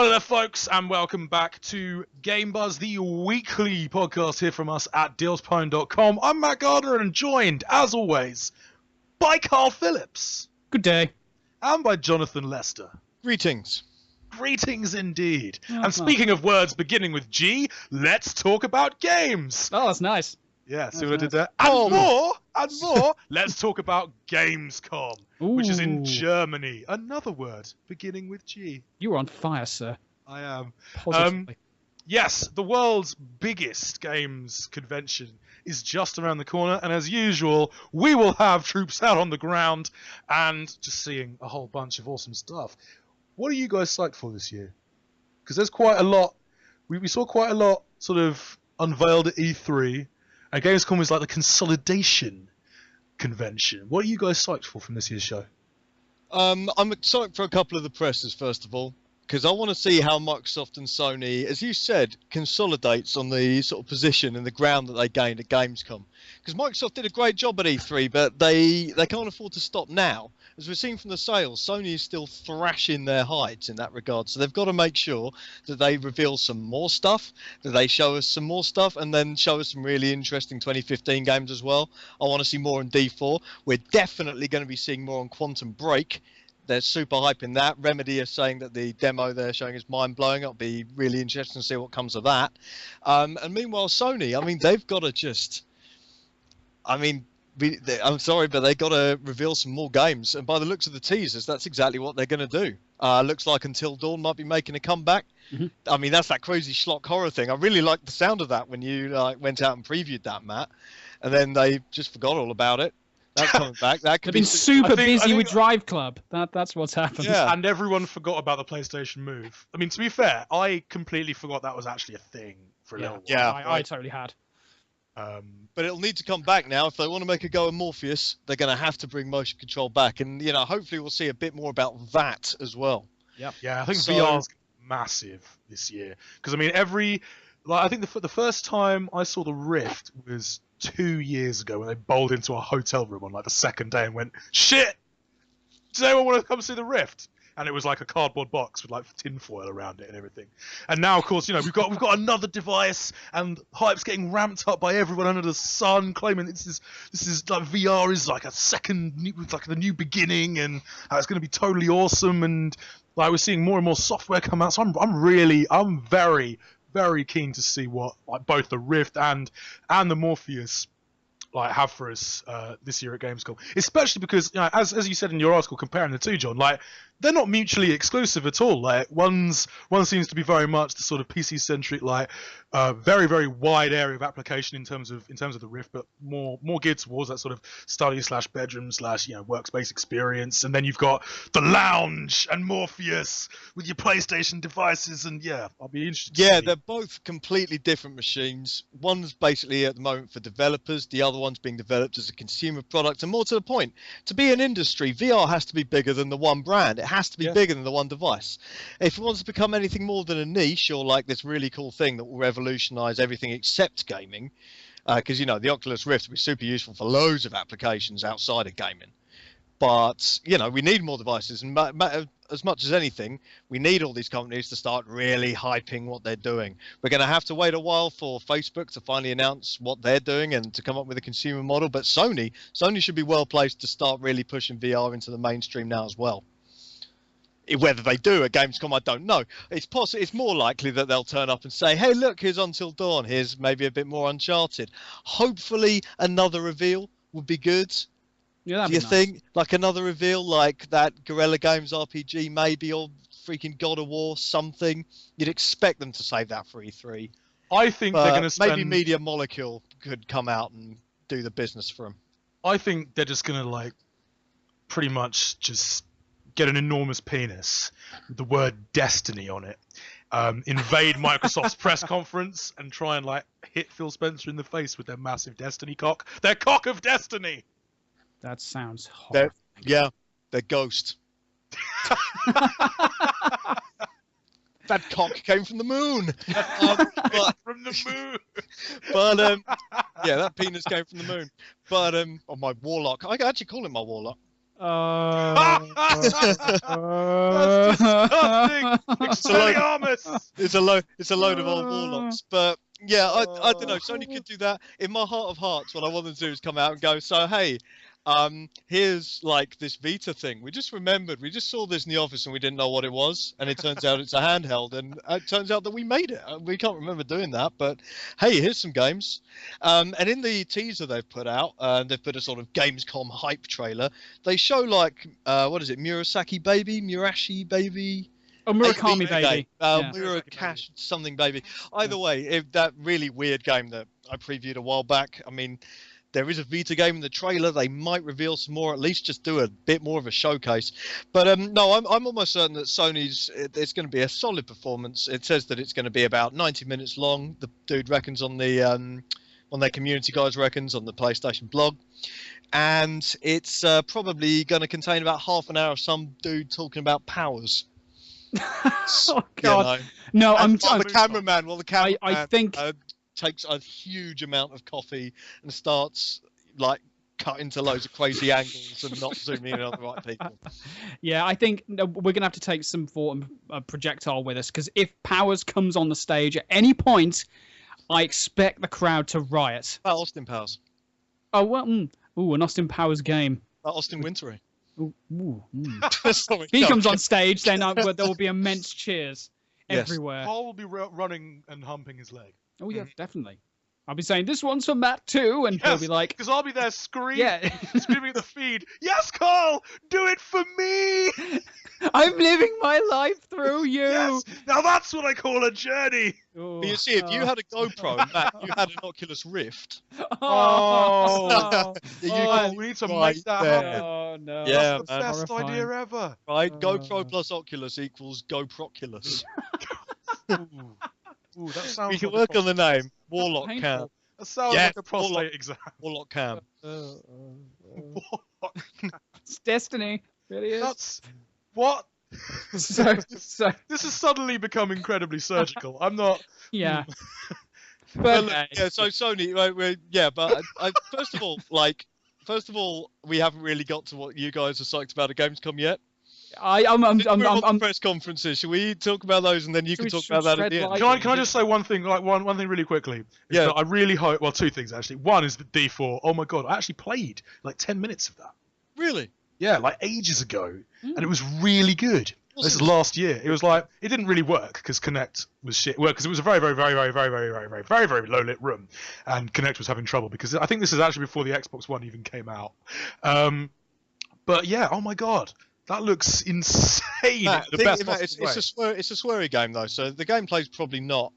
Hello there, folks, and welcome back to Game Buzz, the weekly podcast here from us at dealspine.com. I'm Matt Gardner and joined, as always, by Carl Phillips. Good day. And by Jonathan Lester. Greetings. Greetings indeed. And speaking of words beginning with G, let's talk about games. Oh, that's nice. Yeah, see what I did there? And more, let's talk about Gamescom, which is in Germany. Another word beginning with G. You were on fire, sir. I am. Positively. Yes, the world's biggest games convention is just around the corner, and as usual, we will have troops out on the ground and just seeing a whole bunch of awesome stuff. What are you guys psyched for this year? Because there's quite a lot. We saw quite a lot sort of unveiled at E3, and Gamescom is like the consolidation convention. What are you guys psyched for from this year's show? I'm excited for a couple of the presses, first of all, because I want to see how Microsoft and Sony, as you said, consolidates on the sort of position and the ground that they gained at Gamescom. Because Microsoft did a great job at E3, but they can't afford to stop now. As we've seen from the sales, Sony is still thrashing their hides in that regard. So they've got to make sure that they reveal some more stuff, that they show us some more stuff, and then show us some really interesting 2015 games as well. I want to see more in D4. We're definitely going to be seeing more on Quantum Break. They're super hyping that. Remedy are saying that the demo they're showing is mind-blowing. It'll be really interesting to see what comes of that. And meanwhile, Sony, I mean, they've got to just... I'm sorry, but they got to reveal some more games. And by the looks of the teasers, that's exactly what they're going to do. Looks like Until Dawn might be making a comeback. Mm-hmm. I mean, that's that crazy schlock horror thing. I really liked the sound of that when you went out and previewed that, Matt. And then they just forgot all about it. That's coming back. That could They've been super busy with Drive Club. That's what's happened. Yeah. And everyone forgot about the PlayStation Move. I mean, to be fair, I completely forgot that was actually a thing for a little while. Yeah, I totally had. But it'll need to come back now. If they want to make a go at Morpheus, they're going to have to bring motion control back. And, hopefully we'll see a bit more about that as well. Yep. Yeah, I think VR's massive this year. Because, I mean, I think the first time I saw the Rift was 2 years ago when they bowled into a hotel room on, the second day and went, shit! Does anyone want to come see the Rift? And it was like a cardboard box with tinfoil around it and everything. And now, of course, we've got another device, and hype's getting ramped up by everyone under the sun, claiming this is like VR is like the new beginning, and it's going to be totally awesome. And we're seeing more and more software come out. So I'm very, very keen to see what both the Rift and the Morpheus have for us this year at Gamescom, especially because as you said in your article comparing the two, John, they're not mutually exclusive at all. One seems to be very much the sort of PC centric, very, very wide area of application in terms of the Rift, but more geared towards that sort of study / bedroom / workspace experience. And then you've got the lounge and Morpheus with your PlayStation devices, and I'll be interested. Yeah, they're both completely different machines. One's basically at the moment for developers, the other one's being developed as a consumer product. And more to the point, to be an industry, VR has to be bigger than the one brand. It has to be bigger than the one device. If it wants to become anything more than a niche or this really cool thing that will revolutionize everything except gaming, because the Oculus Rift will be super useful for loads of applications outside of gaming. But we need more devices, and as much as anything, we need all these companies to start really hyping what they're doing. We're going to have to wait a while for Facebook to finally announce what they're doing and to come up with a consumer model. But Sony should be well placed to start really pushing VR into the mainstream now as well. Whether they do at Gamescom, I don't know. It's more likely that they'll turn up and say, hey, look, here's Until Dawn. Here's maybe a bit more Uncharted. Hopefully another reveal would be good. Yeah, do you think? Another reveal like that Guerrilla Games RPG maybe, or freaking God of War, something. You'd expect them to save that for E3. I think they're going to spend... Maybe Media Molecule could come out and do the business for them. I think they're just going to pretty much just... get an enormous penis with the word Destiny on it, invade Microsoft's press conference and try and hit Phil Spencer in the face with their massive Destiny cock. Their cock of Destiny! That sounds horrible. They're Ghost. That cock came from the moon. From the moon. But that penis came from the moon. But my Warlock, I actually call him my Warlock. That's disgusting. Expelliarmus. It's a load of old warlocks. But yeah, I don't know. Sony could do that. In my heart of hearts, what I want them to do is come out and go, so hey, here's like this Vita thing. We just remembered, we just saw this in the office and we didn't know what it was, and it turns out it's a handheld, and it turns out that we made it. We can't remember doing that, but hey, here's some games. And in the teaser they've put out, they've put a sort of Gamescom hype trailer. They show like, what is it, Murashi Baby? Oh, Murakami Baby. Murakash something baby. Either way, that really weird game that I previewed a while back. I mean, there is a Vita game in the trailer. They might reveal some more, at least just do a bit more of a showcase. But no, I'm almost certain that it's going to be a solid performance. It says that it's going to be about 90 minutes long. The dude reckons on their community guys reckons on the PlayStation blog. And it's probably going to contain about half an hour of some dude talking about powers. Oh God! You know. No, I'm the cameraman. Well, the cameraman I think takes a huge amount of coffee and starts like cutting to loads of crazy angles and not zooming in on the right people. Yeah, I think we're gonna have to take some thought and projectile with us, because if Powers comes on the stage at any point, I expect the crowd to riot. Austin Powers. Oh well, an Austin Powers game. Austin Wintory. If he comes on stage, then there will be immense cheers everywhere. Paul will be running and humping his leg. Oh yeah, definitely. I'll be saying, this one's for Matt too, and he'll be like, because I'll be there screaming at the feed. Yes, Carl, do it for me. I'm living my life through you. Yes, now that's what I call a journey. Oh, but you see, if you had a GoPro, Matt, you had an Oculus Rift. We need to make that happen. Oh no! Yeah, that's the best idea ever. Right, GoPro plus Oculus equals GoProculus. Ooh, that sounds. We can work on the name. Warlock Cam. That sounds like a prostate exam. Warlock Cam. It's destiny. It really is. That's what. So this has suddenly become incredibly surgical. I'm not. Yeah. But yeah, so Sony, but first of all, we haven't really got to what you guys are psyched about at Gamescom yet. I'm press conferences. Should we talk about those, and then you can talk about that at the end? Can I just say one thing, one thing really quickly? Yeah. I really hope. Well, two things actually. One is the D4. Oh my god, I actually played like 10 minutes of that. Really? Yeah, like ages ago, and it was really good. This is last year. It was like it didn't really work because Kinect was shit. Well, because it was a very low lit room, and Kinect was having trouble because I think this is actually before the Xbox One even came out. But yeah, oh my god. That looks insane. It's a sweary game though, so the gameplay's probably not.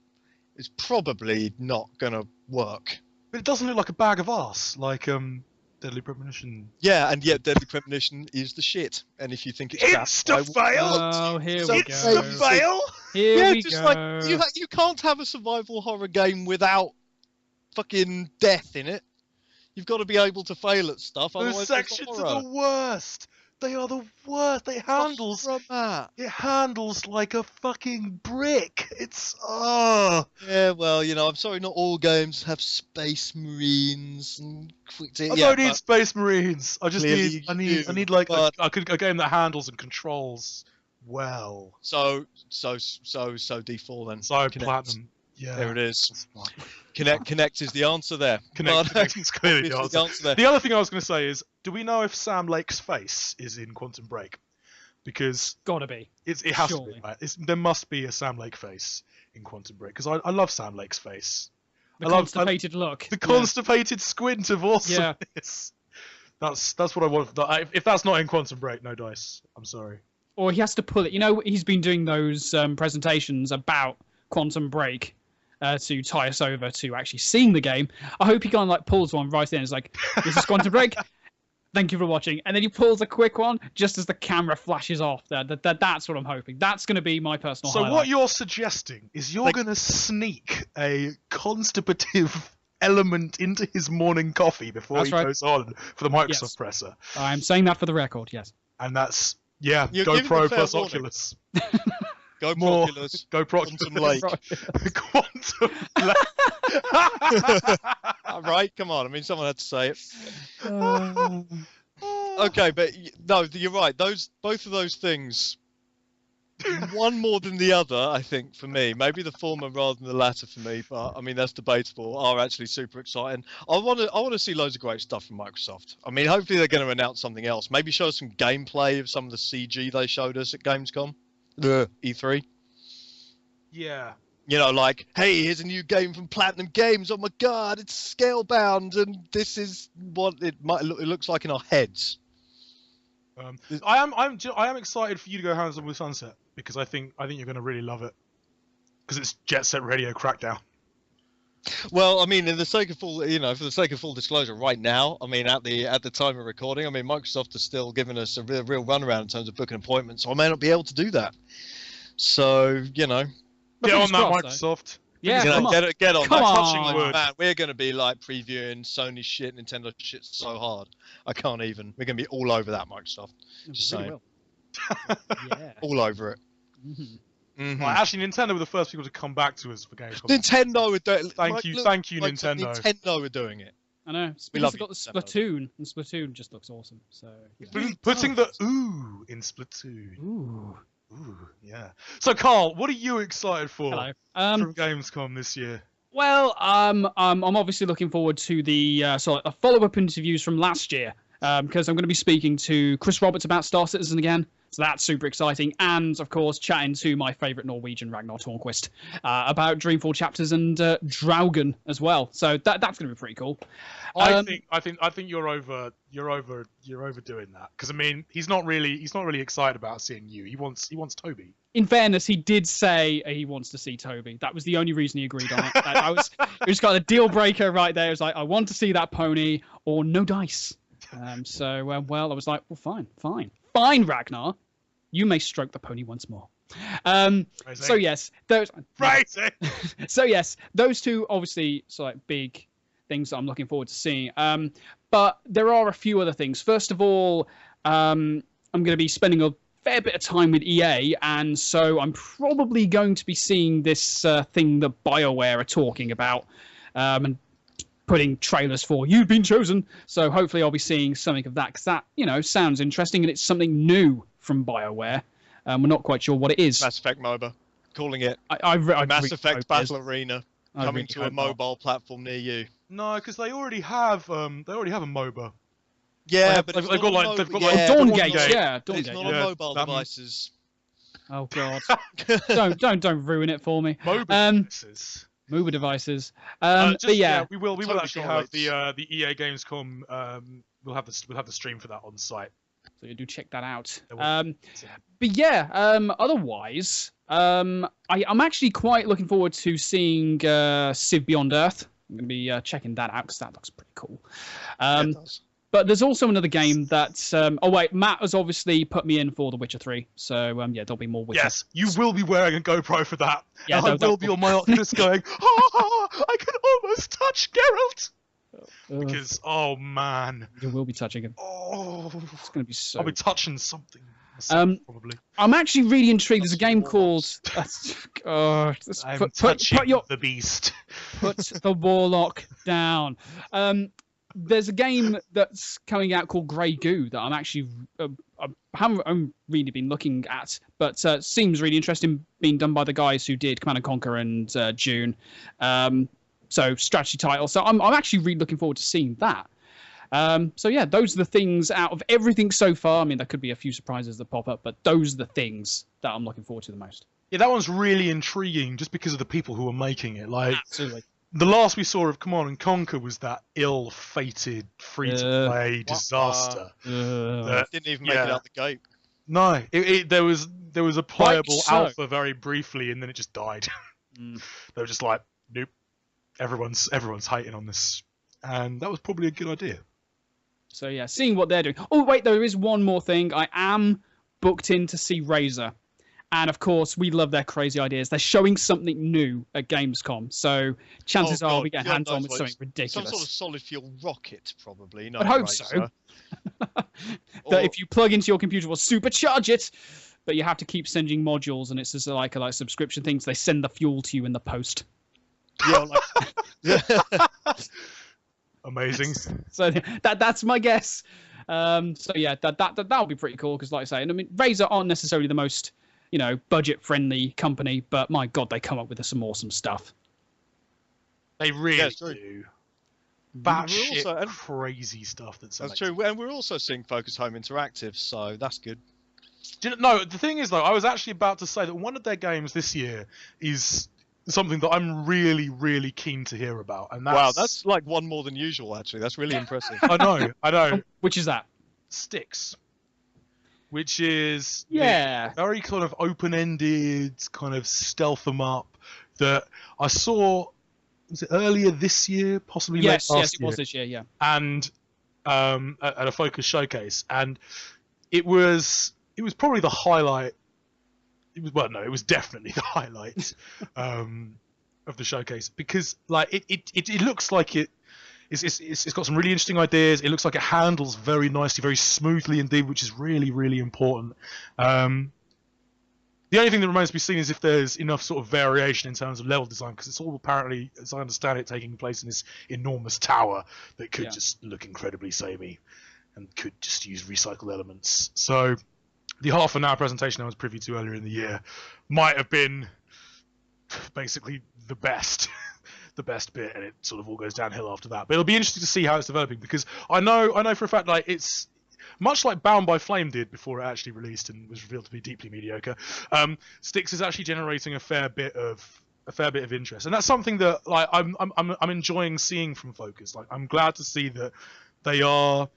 It's probably not gonna work. But it doesn't look like a bag of arse, like Deadly Premonition. Yeah, and yet Deadly Premonition is the shit. And if you think it's Insta-fail. Oh, here we go. Insta-fail. Here we just go. like you can't have a survival horror game without fucking death in it. You've got to be able to fail at stuff. Those sections are the worst. They are the worst. It handles like a fucking brick. It's Yeah, well, I'm sorry, not all games have space marines and quick. I don't need space marines. I just need like a game that handles and controls well. So D4 then. So Platinum. Yeah, there it is. Connect is the answer there. Connect is clearly the answer there. The other thing I was going to say is, do we know if Sam Lake's face is in Quantum Break? Because gotta be. It has to be. Right? There must be a Sam Lake face in Quantum Break because I love Sam Lake's face. The constipated look. The constipated squint of awesomeness. Yeah. That's what I want. If that's not in Quantum Break, no dice. I'm sorry. Or he has to pull it. He's been doing those presentations about Quantum Break. To tie us over to actually seeing the game. I hope he kind of like pulls one right in. It's like, this is Quantum Break. Thank you for watching. And then he pulls a quick one just as the camera flashes off. That's what I'm hoping. That's going to be my personal highlight. So what you're suggesting is you're going to sneak a constipative element into his morning coffee before goes on for the Microsoft presser. I'm saying that for the record, yes. And that's, GoPro plus Oculus. GoProculus. Quantum Lake. Quantum Lake. Right, come on. I mean, someone had to say it. Okay, but no, you're right. Both of those things, one more than the other, I think, for me. Maybe the former rather than the latter for me, but I mean that's debatable. Are actually super exciting. I want to see loads of great stuff from Microsoft. I mean, hopefully they're going to announce something else. Maybe show us some gameplay of some of the CG they showed us at Gamescom, the E3. Yeah. You know, like, hey, here's a new game from Platinum Games. Oh my God, it's scale-bound, and this is what it looks like in our heads. I am excited for you to go Hounds of the Sunset because I think you're going to really love it because it's Jet Set Radio Crackdown. Well, I mean, for the sake of full disclosure, right now, I mean, at the time of recording, I mean, Microsoft is still giving us a real runaround in terms of booking appointments, so I may not be able to do that. So, you know, get on that, Microsoft. Yeah, get on. Come on. Touching wood. Man, we're going to be like previewing Sony shit, Nintendo shit so hard. I can't even. We're going to be all over that, Microsoft. Just saying. Yeah. All over it. Mm-hmm. Mm-hmm. Well, actually, Nintendo were the first people to come back to us for Gamescom. Nintendo were doing. Thank you, Nintendo. Nintendo were doing it. I know. We Because love they've got the you, Splatoon, and Splatoon just looks awesome. So yeah. Putting the ooh in Splatoon. Ooh. Ooh, yeah. So, Carl, what are you excited for Hello. from Gamescom this year? Well, I'm obviously looking forward to the follow-up interviews from last year because I'm going to be speaking to Chris Roberts about Star Citizen again. So that's super exciting. And, of course, chatting to my favourite Norwegian, Ragnar Tornquist, about Dreamfall chapters and Draugen as well. So that's going to be pretty cool. I think you're overdoing that because I mean he's not really excited about seeing you. He wants Toby. In fairness, he did say he wants to see Toby. That was the only reason he agreed on it. It was kind of a deal breaker right there. It was like, I want to see that pony or no dice. So I was like, well, fine, Ragnar. You may stroke the pony once more. So yes, those. So yes, those two obviously big things that I'm looking forward to seeing. But there are a few other things. First of all, I'm going to be spending a fair bit of time with EA, and so I'm probably going to be seeing this thing that BioWare are talking about, and putting trailers for You've Been Chosen. So hopefully I'll be seeing something of that, because that, sounds interesting, and it's something new from BioWare. We're not quite sure what it is. Mass Effect MOBA. Calling it Mass Effect Battle Arena. Coming to a mobile platform near you. No, because they already have a MOBA. Yeah, they've got Dawn Gate. Dawn It's Gate. not on mobile devices. Oh God! don't ruin it for me. MOBA devices. But yeah, we will totally actually have the EA Gamescom. We'll have the stream for that on site. So you do check that out. But yeah, otherwise, I'm actually quite looking forward to seeing Civ Beyond Earth. I'm going to be checking that out because that looks pretty cool. It does. But there's also another game that... Matt has obviously put me in for The Witcher 3. So, there'll be more Witcher. Yes, you will be wearing a GoPro for that. Yeah, and I will be on my Oculus going, I can almost touch Geralt! Because, oh man. You will be touching him. Oh. It's going to be so... I'll be touching something. Myself, probably. I'm actually really intrigued. There's a game called... Touching the beast. Put the warlock down. There's a game that's coming out called Grey Goo that I'm actually I haven't really been looking at, but seems really interesting, being done by the guys who did Command & Conquer and Dune. So strategy title. So I'm actually really looking forward to seeing that. So yeah, those are the things out of everything so far. I mean, there could be a few surprises that pop up, but those are the things that I'm looking forward to the most. Yeah, that one's really intriguing just because of the people who are making it. Like, absolutely. The last we saw of Command & Conquer was that ill-fated free-to-play disaster. Didn't even make it out the gate. No, there was a playable alpha very briefly, and then it just died. They were just like, nope, everyone's hating on this, and that was probably a good idea. So yeah, seeing what they're doing. Oh wait, there is one more thing. I am booked in to see Razer. And, of course, we love their crazy ideas. They're showing something new at Gamescom. So chances are we get hands-on with something ridiculous. Some sort of solid fuel rocket, probably. No, I'd hope so. That if you plug into your computer, will supercharge it. But you have to keep sending modules, and it's just like a subscription thing. So they send the fuel to you in the post. Amazing. So that's my guess. So yeah, that'll be pretty cool because, like I say, and I mean, Razer aren't necessarily the most, budget-friendly company, but my God, they come up with some awesome stuff. They really true. do. But we're Batshit also- crazy stuff that's true, and we're also seeing Focus Home Interactive, so that's good. No, the thing is though, I was actually about to say that one of their games this year is something that I'm really, really keen to hear about, and that's like one more than usual. Actually, that's really impressive. I know. Which is that? Sticks, which is Yeah. very kind of open-ended, kind of stealth 'em up that I saw. Was it earlier this year, possibly Yes, late yes, last it year? was this year. Yeah. And at a Focus showcase, and it was probably the highlight. It was definitely the highlight of the showcase because like it looks like it's got some really interesting ideas. It looks like it handles very nicely, very smoothly indeed, which is really, really important. The only thing that remains to be seen is if there's enough sort of variation in terms of level design, because it's all apparently, as I understand it, taking place in this enormous tower that could just look incredibly samey and could just use recycled elements. So the half an hour presentation I was privy to earlier in the year might have been basically the best bit, and it sort of all goes downhill after that. But it'll be interesting to see how it's developing, because I know for a fact, like, it's much like Bound by Flame did before it actually released and was revealed to be deeply mediocre. Styx is actually generating a fair bit of interest, and that's something that like I'm enjoying seeing from Focus. Like, I'm glad to see that they are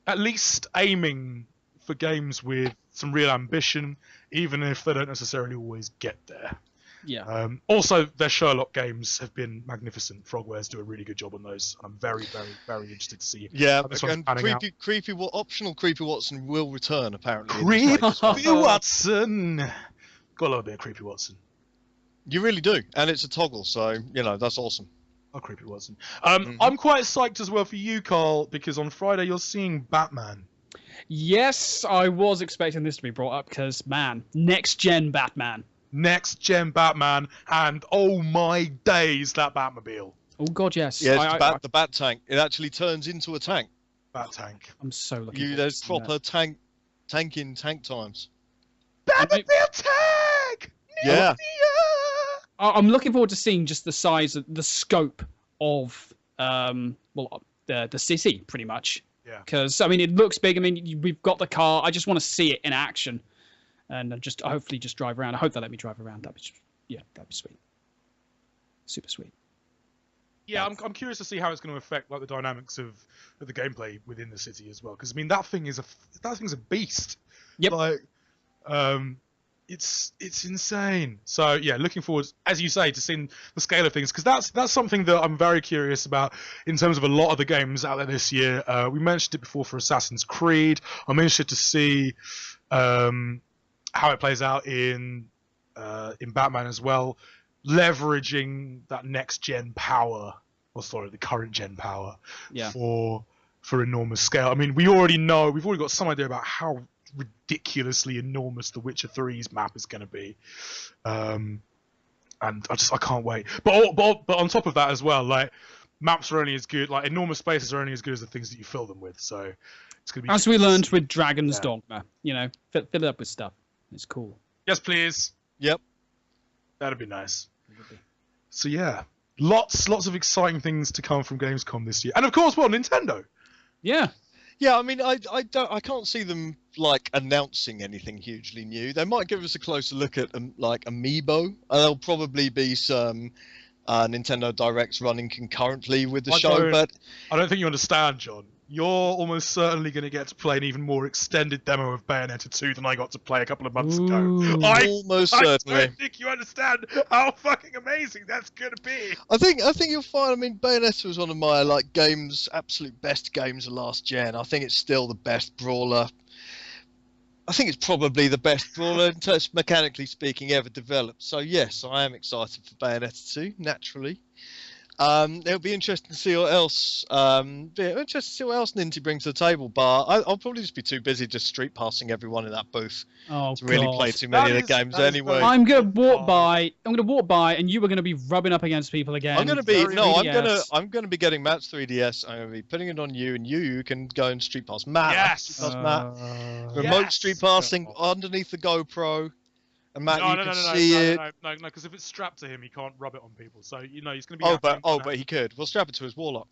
at least aiming for games with some real ambition, even if they don't necessarily always get there. Yeah. Also, their Sherlock games have been magnificent. Frogwares do a really good job on those. I'm very, very, very interested to see. Yeah, how this one's and panning out. optional Creepy Watson will return apparently. Creepy Watson. Got a lot of bit of Creepy Watson. You really do, and it's a toggle, so that's awesome. Oh, Creepy Watson. I'm quite psyched as well for you, Carl, because on Friday you're seeing Batman. Yes, I was expecting this to be brought up because, man, next gen Batman. Next gen Batman, and oh my days, that Batmobile. Oh God, yes. Yeah, it's the Bat Tank. It actually turns into a tank. Bat Tank. I'm so looking forward There's to seeing proper tank times. Batmobile tank. Yeah. I'm looking forward to seeing just the size, the scope of the city, pretty much. Yeah. Because I mean, it looks big. I mean, we've got the car. I just want to see it in action, and hopefully just drive around. I hope they let me drive around. That'd be sweet. Super sweet. Yeah, I'm curious to see how it's going to affect like the dynamics of the gameplay within the city as well. Because I mean, that thing's a beast. Yep. Like, it's insane. So yeah, looking forward, as you say, to seeing the scale of things, because that's something that I'm very curious about in terms of a lot of the games out there this year. We mentioned it before for Assassin's Creed. I'm interested to see how it plays out in Batman as well, leveraging that next gen power, the current gen power, for enormous scale. I mean, we've already got some idea about how ridiculously enormous The Witcher 3's map is going to be, and I can't wait. But on top of that as well, like, maps are only as good, like enormous spaces are only as good as the things that you fill them with. So it's going to be, as we learned with Dragon's Dogma, fill it up with stuff. It's cool. Yes, please. Yep. That'd be nice. So yeah, lots of exciting things to come from Gamescom this year, and of course, Nintendo. Yeah. Yeah, I mean, I can't see them like announcing anything hugely new. They might give us a closer look at like Amiibo. There'll probably be some Nintendo Directs running concurrently with the show, but I don't think you understand, John. You're almost certainly going to get to play an even more extended demo of Bayonetta 2 than I got to play a couple of months ago. Almost certainly. I don't think you understand how fucking amazing that's going to be. I think you'll find. I mean, Bayonetta was one of my absolute best games of last gen. I think it's still the best brawler. I think it's probably the best brawler, mechanically speaking, ever developed. So yes, I am excited for Bayonetta 2, naturally. It'll be interesting to see what else. Interesting to see what else Ninty brings to the table. But I'll probably just be too busy just street passing everyone in that booth Oh, to really God. play too many That of the is- games that is anyway. very- I'm gonna walk Oh. by. I'm gonna walk by, and you are gonna be rubbing up against people again. I'm gonna be very no. 3DS. I'm gonna be getting Matt's 3DS. I'm gonna be putting it on you, and you can go and street pass Matt. Yes! Street pass Matt. Remote Yes! street passing underneath the GoPro, and Matt, No, you no, can no, no, see no, it. no, no, because if it's strapped to him, he can't rub it on people. So he's going to be. But he could. We'll strap it to his warlock.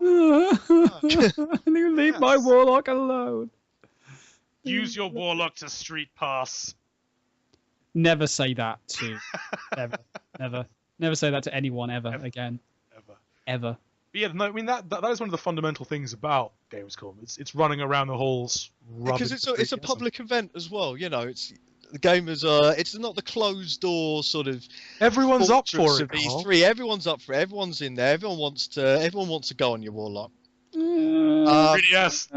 You leave my Yes. warlock alone. Use your warlock to street pass. Never say that to. Never say that to anyone ever Ever. again. Ever. Ever. But yeah, no, I mean that is one of the fundamental things about Gamescom. It's running around the halls, Because it's a public event as well. You know, it's the gamers are. It's not the closed door sort of. Everyone's up fortress for of it. these Carl. three. Everyone's up for it. Everyone's in there. Everyone wants to go on your warlock. 3DS.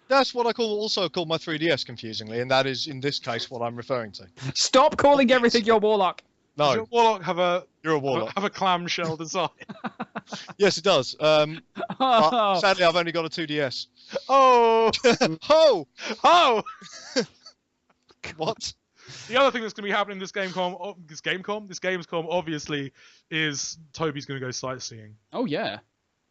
That's what I also call my 3DS confusingly, and that is in this case what I'm referring to. Stop calling everything your warlock. Does No, your warlock have a you're a warlock. clamshell design? Yes, it does. But Oh, sadly, I've only got a 2DS. Oh, Oh, oh! what? The other thing that's going to be happening this Gamescom, obviously, is Toby's going to go sightseeing. oh yeah.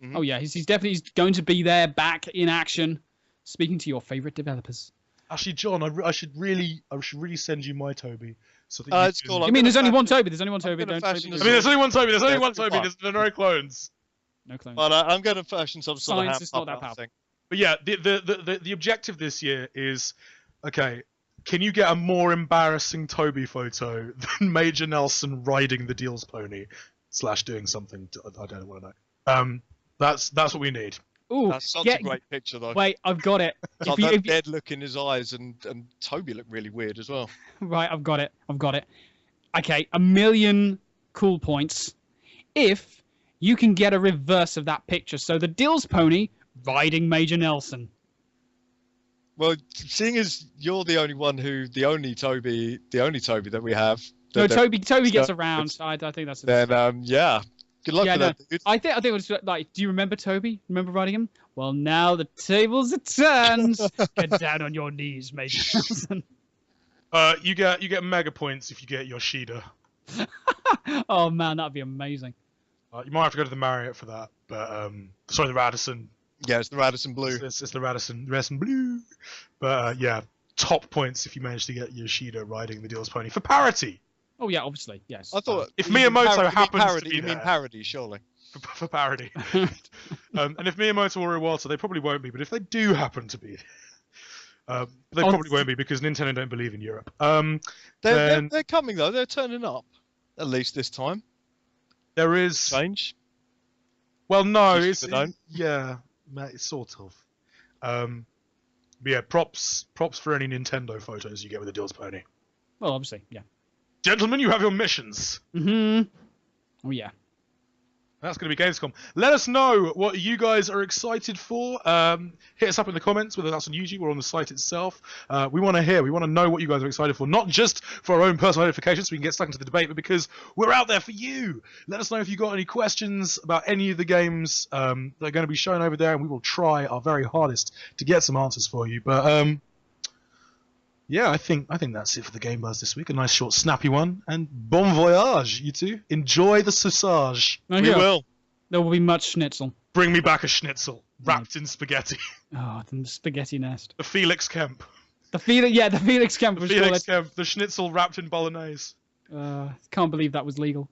Mhm. Oh yeah. He's definitely going to be there, back in action, speaking to your favorite developers. Actually, John, I should really send you my Toby. So that It's cool. You I'm mean there's gonna only fashion- one Toby? There's only one Toby. gonna Don't fashion Toby. a I mean, there's only one Toby. There's only Yeah, one pretty Toby. far. There are no clones. No clones. But I'm going to fashion some sort Science of is not that hand powerful. thing. But yeah, the objective this year is, okay, can you get a more embarrassing Toby photo than Major Nelson riding the Deals pony / doing something? I don't want to know. That's what we need. Ooh, That's such get- a great picture, though. Wait, I've got it. It's If like you- that if you- dead look in his eyes, and Toby looked really weird as well. Right, I've got it. Okay, 1,000,000 cool points. If you can get a reverse of that picture, so the Dills pony riding Major Nelson. Well, seeing as you're the only Toby that we have. No, that- Toby gets so around. I think that's. Then yeah, good luck Yeah, with no. that, dude. I think it was like, do you remember Toby? Remember riding him? Well, now the tables are turned. Get down on your knees, Major Nelson. You get mega points if you get Yoshida. Oh man, that'd be amazing. You might have to go to the Marriott for that, but sorry, the Radisson. Yeah, it's the Radisson Blue. It's the Radisson Blue. But yeah, top points if you manage to get Yoshida riding the Deals pony for parity. Oh yeah, obviously, yes. I thought If you mean Miyamoto you mean happens to parody, be you mean there. parody, surely. For parody. And if Miyamoto or Iwata, they probably won't be. But if they do happen to be, they probably won't be because Nintendo don't believe in Europe. They're coming though. They're turning up. At least this time. There is. Change. Well, no, Usually it's they don't. yeah, it's sort of. But yeah, props for any Nintendo photos you get with the Deals pony. Well, obviously, yeah. Gentlemen, you have your missions. Oh yeah. That's going to be Gamescom. Let us know what you guys are excited for. Hit us up in the comments, whether that's on YouTube or on the site itself. We want to hear. We want to know what you guys are excited for, not just for our own personal notifications so we can get stuck into the debate, but because we're out there for you. Let us know if you've got any questions about any of the games that are going to be shown over there, and we will try our very hardest to get some answers for you. But yeah, I think that's it for the Game Buzz this week. A nice, short, snappy one. And bon voyage, you two. Enjoy the sausage. No, We yeah, will. There will be much schnitzel. Bring me back a schnitzel wrapped in spaghetti. Oh, the spaghetti nest. The Felix Kemp. The Felix Camp was Felix called Kemp. The schnitzel wrapped in bolognese. it. Can't believe that was legal.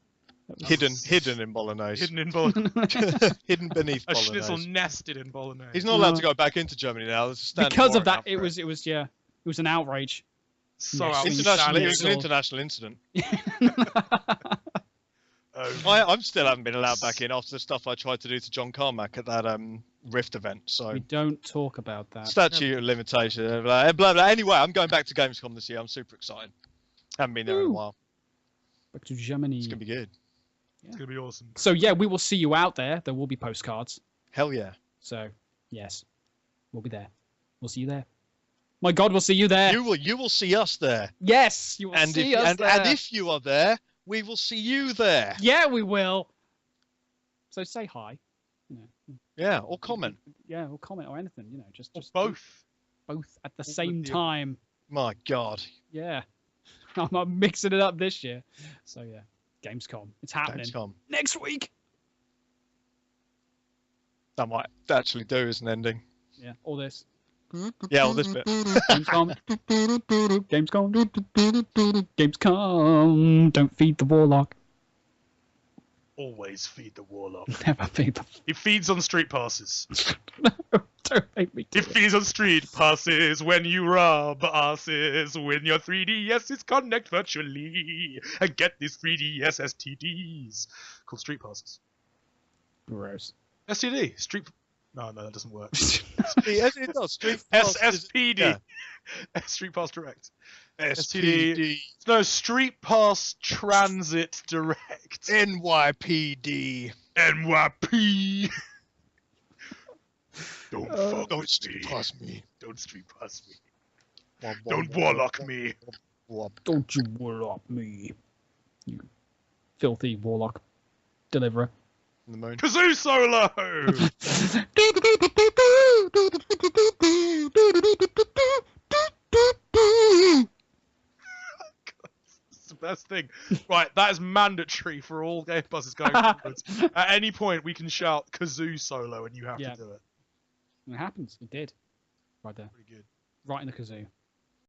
That was- Hidden in bolognese. Hidden in bolognese. Hidden beneath A bolognese. schnitzel nested in bolognese. He's not allowed to go back into Germany now. There's a standing because of warrant that, out for it was an outrage. so Yes. outstanding. It was an international incident. I still haven't been allowed back in after the stuff I tried to do to John Carmack at that Rift event. So We don't talk about that. statute of limitation, blah, blah, blah. Anyway, I'm going back to Gamescom this year. I'm super excited. Haven't been there in a Woo. while. Back to Germany. It's gonna be good. It's going to be awesome. So yeah, we will see you out there. There will be postcards. Hell yeah. So yes, we'll be there. We'll see you there. My God, we'll see you there. You will see us there. Yes, you will And see if us there. and if you are there, we will see you there. Yeah, we will. So say hi. You know, Yeah, or comment. yeah, or comment or anything. You know, just Both. both at the All same of the time. My God. Yeah, I'm mixing it up this year. So yeah, Gamescom, it's happening Gamescom. next week. That might actually do as an ending. Yeah, all this. Yeah, all this bit. Gamescom. Gamescom. Gamescom. Don't feed the warlock. Always feed the warlock. Never feed the. He feeds on street passes. No, don't make me do It feeds on street passes when you rub asses. When your 3DSs connect virtually and get these 3DS STDs called street passes. Gross. STD. Street. No, that doesn't work. Yes, it does. Street Pass is- SSPD. yeah. Street Pass Direct. SPD. No, Street Pass Transit Direct. NYPD. NYP. Don't fuck Don't with street me. pass me. Don't street pass me. Wah, wah, Don't wah, warlock wah, me. wah. Don't you warlock me, you filthy warlock deliverer. In the moon. Kazoo solo. It's the best thing. Right, that is mandatory for all Game Passes going forwards. At any point, we can shout Kazoo solo, and you have Yeah. to do it. It happens. It did. Right there. Pretty good. Right in the kazoo.